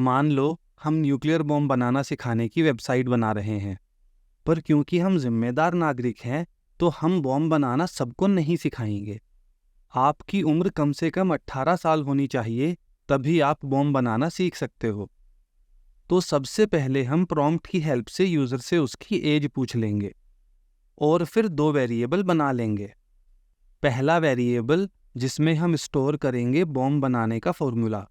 मान लो हम nuclear bomb बनाना सिखाने की वेबसाइट बना रहे हैं, पर क्योंकि हम जिम्मेदार नागरिक हैं तो हम बॉम्ब बनाना सबको नहीं सिखाएंगे। आपकी उम्र कम से कम 18 साल होनी चाहिए, तभी आप बॉम्ब बनाना सीख सकते हो। तो सबसे पहले हम प्रॉम्प्ट की हेल्प से यूज़र से उसकी एज पूछ लेंगे और फिर दो वेरिएबल बना लेंगे। पहला वेरिएबल जिसमें हम स्टोर करेंगे बॉम्ब बनाने का फॉर्मूला,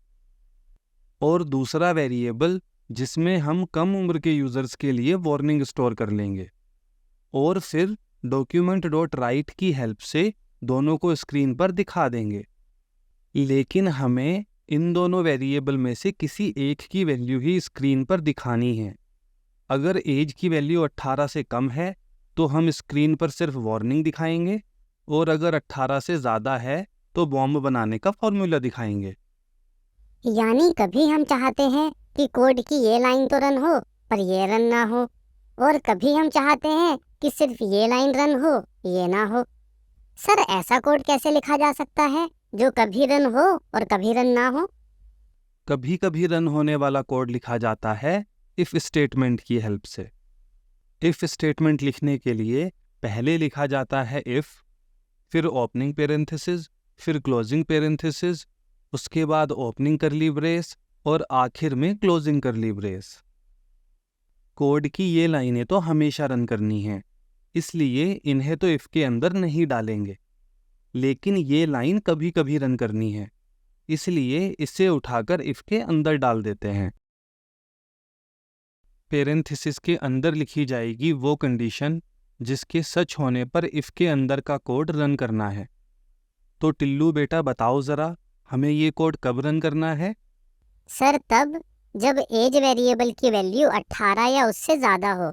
और दूसरा वेरिएबल जिसमें हम कम उम्र के यूज़र्स के लिए वार्निंग स्टोर कर लेंगे। और फिर डॉक्यूमेंट डॉट राइट की हेल्प से दोनों को स्क्रीन पर दिखा देंगे। लेकिन हमें इन दोनों वेरिएबल में से किसी एक की वैल्यू ही स्क्रीन पर दिखानी है। अगर एज की वैल्यू 18 से कम है तो हम स्क्रीन पर सिर्फ वार्निंग दिखाएंगे, और अगर 18 से ज़्यादा है तो बॉम्ब बनाने का फॉर्मूला दिखाएंगे। यानी कभी हम चाहते हैं कि कोड की ये लाइन तो रन हो पर ये रन ना हो, और कभी हम चाहते हैं कि सिर्फ ये लाइन रन हो, ये ना हो। सर, ऐसा कोड कैसे लिखा जा सकता है जो कभी रन हो और कभी रन ना हो? कभी कभी रन होने वाला कोड लिखा जाता है इफ़ स्टेटमेंट की हेल्प से। इफ़ स्टेटमेंट लिखने के लिए पहले लिखा जाता है इफ़, फिर ओपनिंग पेरेंथेसिस, फिर क्लोजिंग पेरेंथेसिस, उसके बाद ओपनिंग करली ब्रेस और आखिर में क्लोजिंग करली ब्रेस। कोड की ये लाइनें तो हमेशा रन करनी हैं, इसलिए इन्हें तो इफ़ के अंदर नहीं डालेंगे। लेकिन ये लाइन कभी कभी रन करनी है, इसलिए इसे उठाकर इफ़ के अंदर डाल देते हैं। पेरेंथेसिस के अंदर लिखी जाएगी वो कंडीशन जिसके सच होने पर इफ़ के अंदर का कोड रन करना है। तो टिल्लू बेटा बताओ ज़रा, हमें ये कोड कब रन करना है? सर, तब जब एज वेरिएबल की वैल्यू 18 या उससे ज़्यादा हो।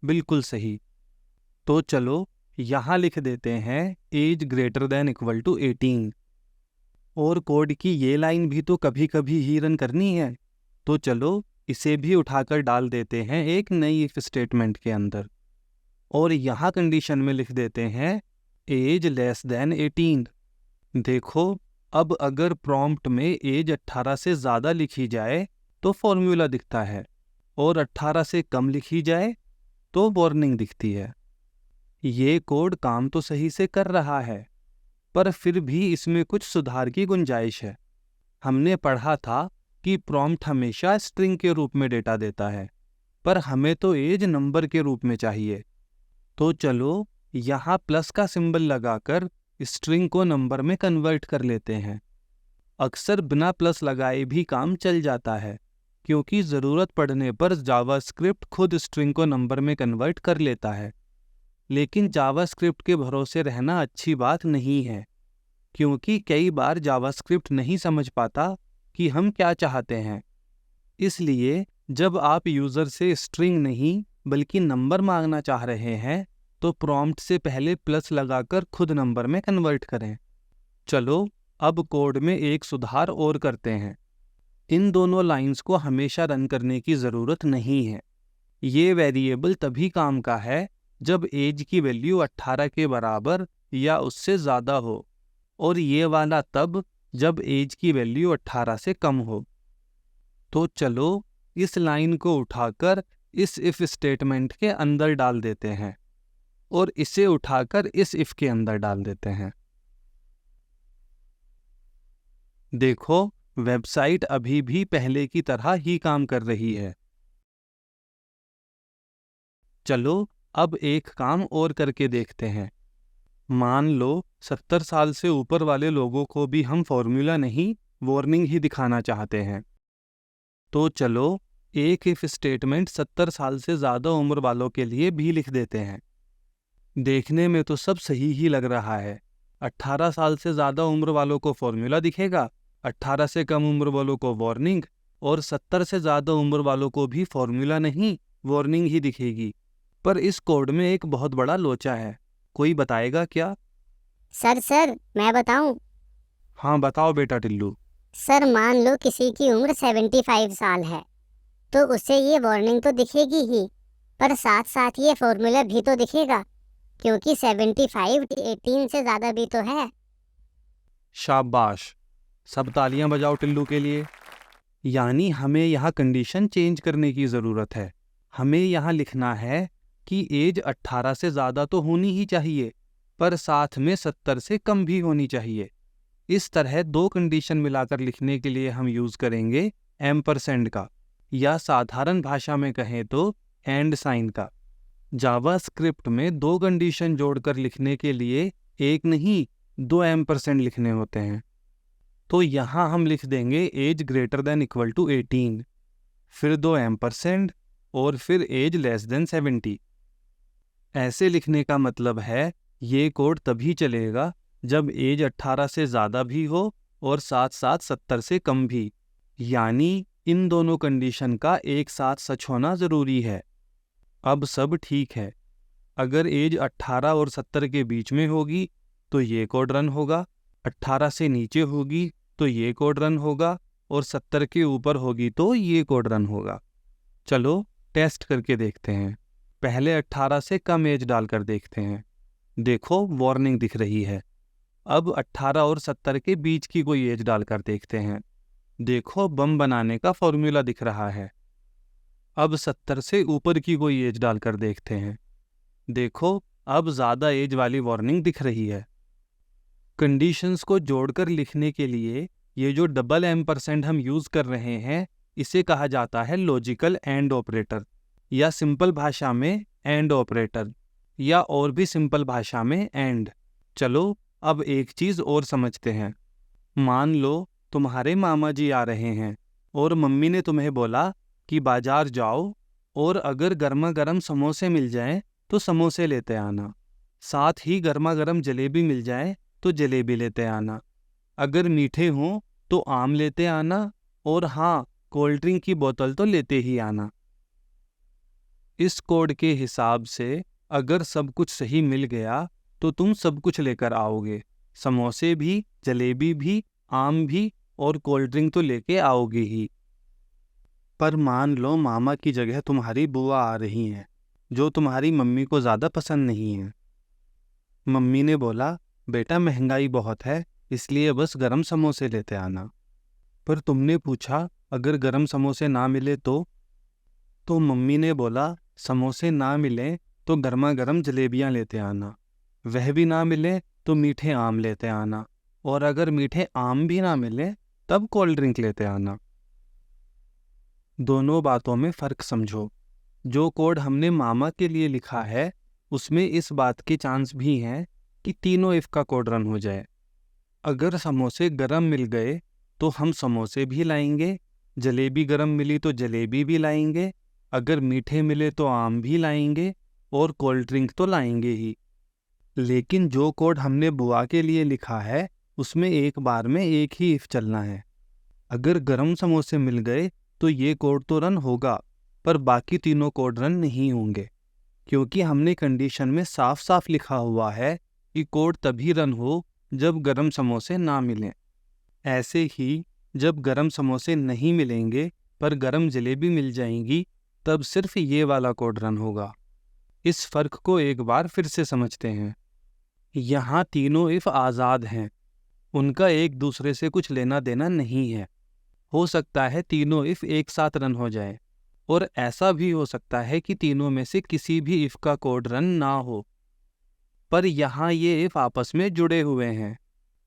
बिल्कुल सही। तो चलो यहाँ लिख देते हैं age greater than equal to 18। और कोड की ये लाइन भी तो कभी कभी ही रन करनी है, तो चलो इसे भी उठाकर डाल देते हैं एक नई इफ स्टेटमेंट के अंदर। और यहाँ कंडीशन में लिख देते हैं एज लेस देन 18। देखो, अब अगर प्रॉम्प्ट में एज 18 से ज़्यादा लिखी जाए तो फॉर्मूला दिखता है, और 18 से कम लिखी जाए तो वार्निंग दिखती है। ये कोड काम तो सही से कर रहा है, पर फिर भी इसमें कुछ सुधार की गुंजाइश है। हमने पढ़ा था कि प्रॉम्प्ट हमेशा स्ट्रिंग के रूप में डेटा देता है, पर हमें तो एज नंबर के रूप में चाहिए। तो चलो यहाँ प्लस का सिंबल लगाकर स्ट्रिंग को नंबर में कन्वर्ट कर लेते हैं। अक्सर बिना प्लस लगाए भी काम चल जाता है, क्योंकि ज़रूरत पड़ने पर जावास्क्रिप्ट खुद स्ट्रिंग को नंबर में कन्वर्ट कर लेता है। लेकिन जावास्क्रिप्ट के भरोसे रहना अच्छी बात नहीं है, क्योंकि कई बार जावास्क्रिप्ट नहीं समझ पाता कि हम क्या चाहते हैं। इसलिए जब आप यूज़र से स्ट्रिंग नहीं बल्कि नंबर मांगना चाह रहे हैं तो प्रॉम्प्ट से पहले प्लस लगाकर खुद नंबर में कन्वर्ट करें। चलो अब कोड में एक सुधार और करते हैं। इन दोनों लाइंस को हमेशा रन करने की ज़रूरत नहीं है। ये वेरिएबल तभी काम का है जब एज की वैल्यू 18 के बराबर या उससे ज़्यादा हो, और ये वाला तब जब एज की वैल्यू 18 से कम हो। तो चलो इस लाइन को उठाकर इस इफ स्टेटमेंट के अंदर डाल देते हैं, और इसे उठाकर इस इफ के अंदर डाल देते हैं। देखो, वेबसाइट अभी भी पहले की तरह ही काम कर रही है। चलो अब एक काम और करके देखते हैं। मान लो 70 साल से ऊपर वाले लोगों को भी हम फॉर्मूला नहीं वार्निंग ही दिखाना चाहते हैं। तो चलो एक इफ स्टेटमेंट 70 साल से ज़्यादा उम्र वालों के लिए भी लिख देते हैं। देखने में तो सब सही ही लग रहा है। 18 साल से ज़्यादा उम्र वालों को फॉर्मूला दिखेगा, 18 से कम उम्र वालों को वार्निंग, और 70 से ज़्यादा उम्र वालों को भी फॉर्मूला नहीं वार्निंग ही दिखेगी। पर इस कोड में एक बहुत बड़ा लोचा है। कोई बताएगा क्या? सर, मैं बताऊं? हाँ बताओ बेटा टिल्लू। सर, मान लो किसी की उम्र 75 साल है, तो उसे ये वार्निंग तो दिखेगी ही, पर साथ साथ ये फॉर्मूला भी तो दिखेगा, क्योंकि 75 18 से ज़्यादा भी तो है। शाबाश, सब तालियां बजाओ टिल्लू के लिए। यानी हमें यहाँ कंडीशन चेंज करने की ज़रूरत है। हमें यहाँ लिखना है कि एज 18 से ज़्यादा तो होनी ही चाहिए, पर साथ में 70 से कम भी होनी चाहिए। इस तरह दो कंडीशन मिलाकर लिखने के लिए हम यूज़ करेंगे एम्परसेंड का, या साधारण भाषा में कहें तो एंड साइन का। जावास्क्रिप्ट में दो कंडीशन जोड़कर लिखने के लिए एक नहीं, दो एम्परसेंड लिखने होते हैं। तो यहाँ हम लिख देंगे age greater than equal to 18, फिर दो एम्परसेंड और फिर एज लेस देन 70। ऐसे लिखने का मतलब है ये कोड तभी चलेगा जब एज 18 से ज़्यादा भी हो और साथ साथ 70 से कम भी, यानी इन दोनों कंडीशन का एक साथ सच होना ज़रूरी है। अब सब ठीक है। अगर एज 18 और 70 के बीच में होगी तो ये कोड रन होगा, 18 से नीचे होगी तो ये कोड रन होगा, और 70 के ऊपर होगी तो ये कोड रन होगा। चलो टेस्ट करके देखते हैं। पहले 18 से कम एज डालकर देखते हैं। देखो वार्निंग दिख रही है। अब 18 और 70 के बीच की कोई एज डालकर देखते हैं। देखो बम बनाने का फॉर्मूला दिख रहा है। अब 70 से ऊपर की कोई एज डालकर देखते हैं। देखो अब ज़्यादा एज वाली वार्निंग दिख रही है। कंडीशंस को जोड़कर लिखने के लिए ये जो डबल एम्परसेंड हम यूज़ कर रहे हैं, इसे कहा जाता है लॉजिकल एंड ऑपरेटर, या सिंपल भाषा में एंड ऑपरेटर, या और भी सिंपल भाषा में एंड। चलो अब एक चीज़ और समझते हैं। मान लो तुम्हारे मामा जी आ रहे हैं और मम्मी ने तुम्हें बोला कि बाजार जाओ और अगर गर्मा गर्म समोसे मिल जाएं तो समोसे लेते आना, साथ ही गर्मा गर्म जलेबी मिल जाए तो जलेबी लेते आना, अगर मीठे हों तो आम लेते आना, और हाँ कोल्ड ड्रिंक की बोतल तो लेते ही आना। इस कोड के हिसाब से अगर सब कुछ सही मिल गया तो तुम सब कुछ लेकर आओगे, समोसे भी, जलेबी भी, आम भी, और कोल्ड ड्रिंक तो लेके आओगे ही। पर मान लो मामा की जगह तुम्हारी बुआ आ रही हैं, जो तुम्हारी मम्मी को ज़्यादा पसंद नहीं है। मम्मी ने बोला बेटा महंगाई बहुत है, इसलिए बस गरम समोसे लेते आना। पर तुमने पूछा अगर गरम समोसे ना मिले तो मम्मी ने बोला समोसे ना मिले तो गर्मा गर्म जलेबियाँ लेते आना, वह भी ना मिले तो मीठे आम लेते आना, और अगर मीठे आम भी ना मिले तब कोल्ड ड्रिंक लेते आना। दोनों बातों में फ़र्क समझो। जो कोड हमने मामा के लिए लिखा है उसमें इस बात के चांस भी हैं कि तीनों इफ़ का कोड रन हो जाए। अगर समोसे गरम मिल गए तो हम समोसे भी लाएंगे, जलेबी गरम मिली तो जलेबी भी लाएंगे, अगर मीठे मिले तो आम भी लाएंगे, और कोल्ड ड्रिंक तो लाएंगे ही। लेकिन जो कोड हमने बुआ के लिए लिखा है उसमें एक बार में एक ही इफ़ चलना है। अगर गरम समोसे मिल गए तो ये कोड तो रन होगा, पर बाकी तीनों कोड रन नहीं होंगे, क्योंकि हमने कंडीशन में साफ साफ लिखा हुआ है कि कोड तभी रन हो जब गरम समोसे ना मिलें। ऐसे ही जब गरम समोसे नहीं मिलेंगे पर गरम जलेबी मिल जाएंगी, तब सिर्फ ये वाला कोड रन होगा। इस फ़र्क को एक बार फिर से समझते हैं। यहाँ तीनों इफ़ आज़ाद हैं, उनका एक दूसरे से कुछ लेना देना नहीं है। हो सकता है तीनों इफ़ एक साथ रन हो जाए, और ऐसा भी हो सकता है कि तीनों में से किसी भी इफ़ का कोड रन ना हो। पर यहाँ ये इफ़ आपस में जुड़े हुए हैं।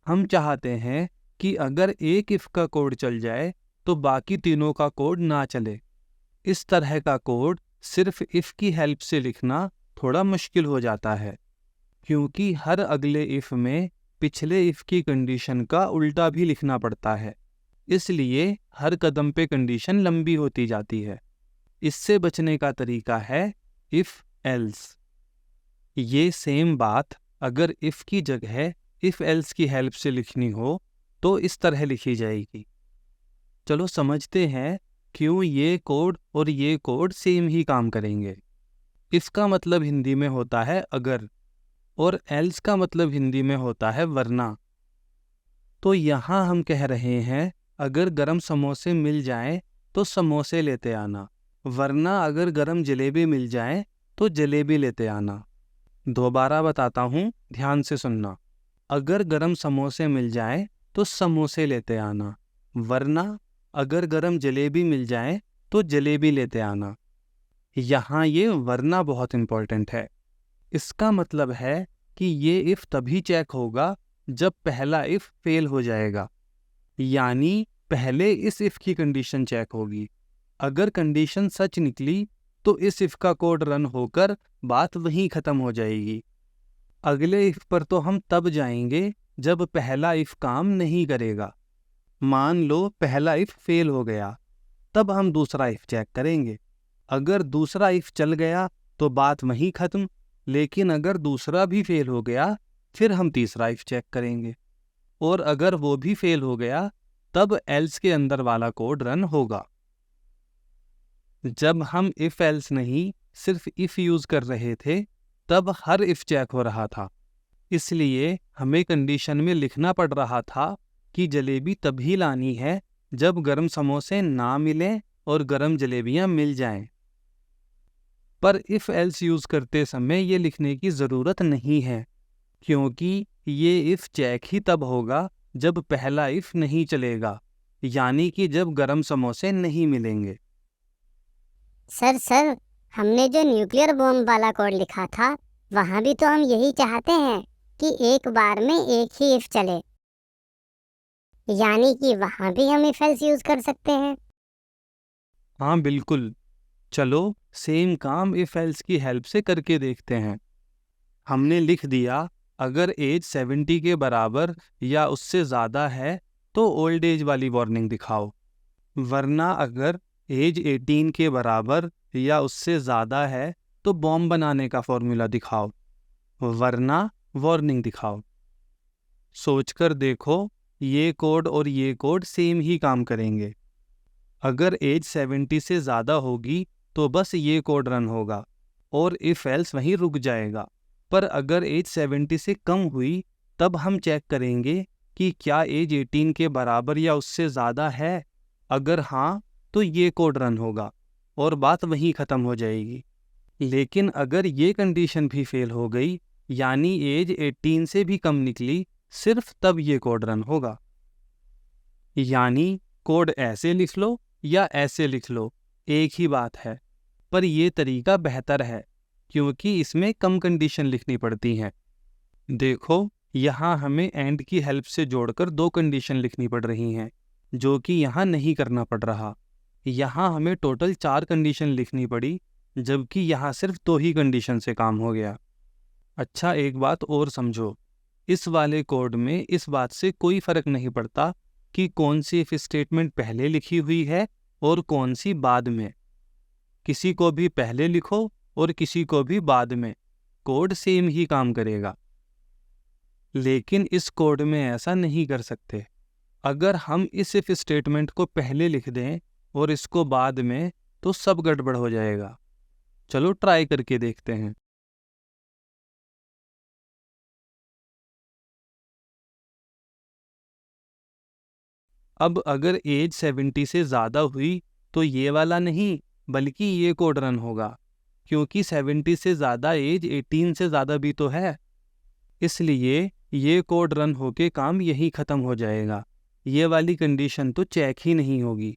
हम चाहते हैं कि अगर एक इफ़ का कोड चल जाए तो बाकी तीनों का कोड ना चले। इस तरह का कोड सिर्फ इफ़ की हेल्प से लिखना थोड़ा मुश्किल हो जाता है, क्योंकि हर अगले इफ़ में पिछले इफ़ की कंडीशन का उल्टा भी लिखना पड़ता है, इसलिए हर कदम पे कंडीशन लंबी होती जाती है। इससे बचने का तरीका है इफ़ एल्स। ये सेम बात अगर इफ़ की जगह इफ़ एल्स की हेल्प से लिखनी हो तो इस तरह लिखी जाएगी। चलो समझते हैं क्यों ये कोड और ये कोड सेम ही काम करेंगे। इफ़ का मतलब हिंदी में होता है अगर, और एल्स का मतलब हिंदी में होता है वरना। तो यहाँ हम कह रहे हैं अगर गरम समोसे मिल जाएं तो समोसे लेते आना, वरना अगर गरम जलेबी मिल जाए तो जलेबी लेते आना। दोबारा बताता हूँ, ध्यान से सुनना। अगर गरम समोसे मिल जाए तो समोसे लेते आना, वरना अगर गरम जलेबी मिल जाए तो जलेबी लेते आना। यहाँ ये वरना बहुत इंपॉर्टेंट है। इसका मतलब है कि ये इफ तभी चेक होगा जब पहला इफ फेल हो जाएगा, यानी पहले इस इफ की कंडीशन चेक होगी। अगर कंडीशन सच निकली तो इस इफ का कोड रन होकर बात वहीं खत्म हो जाएगी। अगले इफ पर तो हम तब जाएंगे जब पहला इफ काम नहीं करेगा। मान लो पहला इफ फेल हो गया, तब हम दूसरा इफ चेक करेंगे। अगर दूसरा इफ चल गया तो बात वहीं खत्म, लेकिन अगर दूसरा भी फेल हो गया फिर हम तीसरा इफ चेक करेंगे, और अगर वो भी फेल हो गया तब एल्स के अंदर वाला कोड रन होगा। जब हम इफ एल्स नहीं सिर्फ इफ यूज कर रहे थे तब हर इफ चेक हो रहा था, इसलिए हमें कंडीशन में लिखना पड़ रहा था कि जलेबी तभी लानी है जब गरम समोसे ना मिलें और गरम जलेबियां मिल जाएं। पर इफ एल्स यूज करते समय ये लिखने की ज़रूरत नहीं है, क्योंकि ये इफ चेक ही तब होगा जब पहला इफ नहीं चलेगा, यानी कि जब गरम समोसे नहीं मिलेंगे। सर हमने जो न्यूक्लियर बॉम्ब वाला कोड लिखा था वहाँ भी तो हम यही चाहते हैं कि एक बार में एक ही इफ चले, यानी कि वहाँ भी हम इफ एल्स यूज कर सकते हैं। हाँ बिल्कुल, चलो सेम काम इफ एल्स की हेल्प से करके देखते हैं। हमने लिख दिया अगर एज 70 के बराबर या उससे ज़्यादा है तो ओल्ड एज वाली वार्निंग दिखाओ, वरना अगर एज 18 के बराबर या उससे ज़्यादा है तो बॉम्ब बनाने का फॉर्मूला दिखाओ, वरना वार्निंग दिखाओ। सोचकर देखो, ये कोड और ये कोड सेम ही काम करेंगे। अगर एज 70 से ज़्यादा होगी तो बस ये कोड रन होगा और इफ एल्स वहीं रुक जाएगा। पर अगर एज 70 से कम हुई तब हम चेक करेंगे कि क्या एज 18 के बराबर या उससे ज़्यादा है। अगर हाँ तो ये कोड रन होगा और बात वहीं ख़त्म हो जाएगी। लेकिन अगर ये कंडीशन भी फेल हो गई, यानी एज 18 से भी कम निकली, सिर्फ तब ये कोड रन होगा। यानी कोड ऐसे लिख लो या ऐसे लिख लो, एक ही बात है, पर ये तरीका बेहतर है क्योंकि इसमें कम कंडीशन लिखनी पड़ती हैं। देखो, यहाँ हमें एंड की हेल्प से जोड़कर 2 कंडीशन लिखनी पड़ रही हैं, जो कि यहाँ नहीं करना पड़ रहा। यहाँ हमें टोटल 4 कंडीशन लिखनी पड़ी, जबकि यहाँ सिर्फ 2 ही कंडीशन से काम हो गया। अच्छा, एक बात और समझो, इस वाले कोड में इस बात से कोई फ़र्क नहीं पड़ता कि कौन सी इफ स्टेटमेंट पहले लिखी हुई है और कौन सी बाद में। किसी को भी पहले लिखो और किसी को भी बाद में, कोड सेम ही काम करेगा। लेकिन इस कोड में ऐसा नहीं कर सकते। अगर हम इस इफ स्टेटमेंट को पहले लिख दें और इसको बाद में, तो सब गड़बड़ हो जाएगा। चलो ट्राई करके देखते हैं। अब अगर एज 70 से ज़्यादा हुई तो ये वाला नहीं बल्कि ये कोड रन होगा, क्योंकि 70 से ज़्यादा एज 18 से ज़्यादा भी तो है, इसलिए ये कोड रन होके काम यही ख़त्म हो जाएगा। ये वाली कंडीशन तो चेक ही नहीं होगी।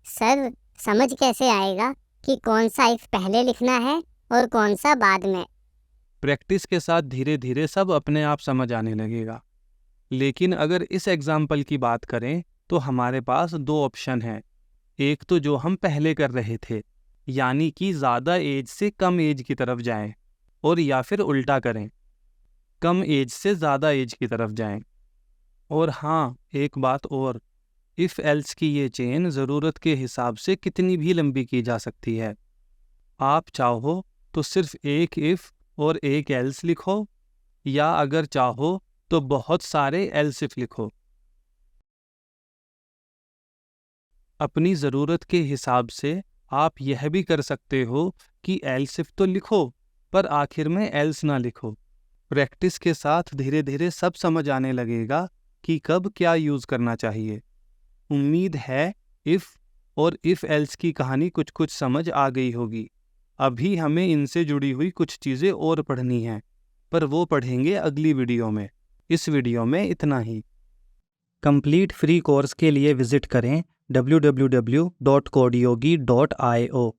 सर समझ कैसे आएगा कि कौन सा इफ पहले लिखना है और कौन सा बाद में? प्रैक्टिस के साथ धीरे धीरे सब अपने आप समझ आने लगेगा। लेकिन अगर इस एग्जाम्पल की बात करें तो हमारे पास 2 ऑप्शन हैं। एक तो जो हम पहले कर रहे थे, यानी कि ज़्यादा एज से कम एज की तरफ जाएं, और या फिर उल्टा करें, कम एज से ज़्यादा एज की तरफ जाएं। और हाँ, एक बात और, इफ़ एल्स की ये चेन ज़रूरत के हिसाब से कितनी भी लंबी की जा सकती है। आप चाहो तो सिर्फ एक इफ़ और एक एल्स लिखो, या अगर चाहो तो बहुत सारे एल्स इफ लिखो। अपनी ज़रूरत के हिसाब से आप यह भी कर सकते हो कि एल्स इफ तो लिखो पर आखिर में एल्स ना लिखो। प्रैक्टिस के साथ धीरे धीरे सब समझ आने लगेगा कि कब क्या यूज़ करना चाहिए। उम्मीद है इफ़ और इफ़ एल्स की कहानी कुछ कुछ समझ आ गई होगी। अभी हमें इनसे जुड़ी हुई कुछ चीज़ें और पढ़नी हैं, पर वो पढ़ेंगे अगली वीडियो में। इस वीडियो में इतना ही। कंप्लीट फ्री कोर्स के लिए विजिट करें www.codeyogi.io।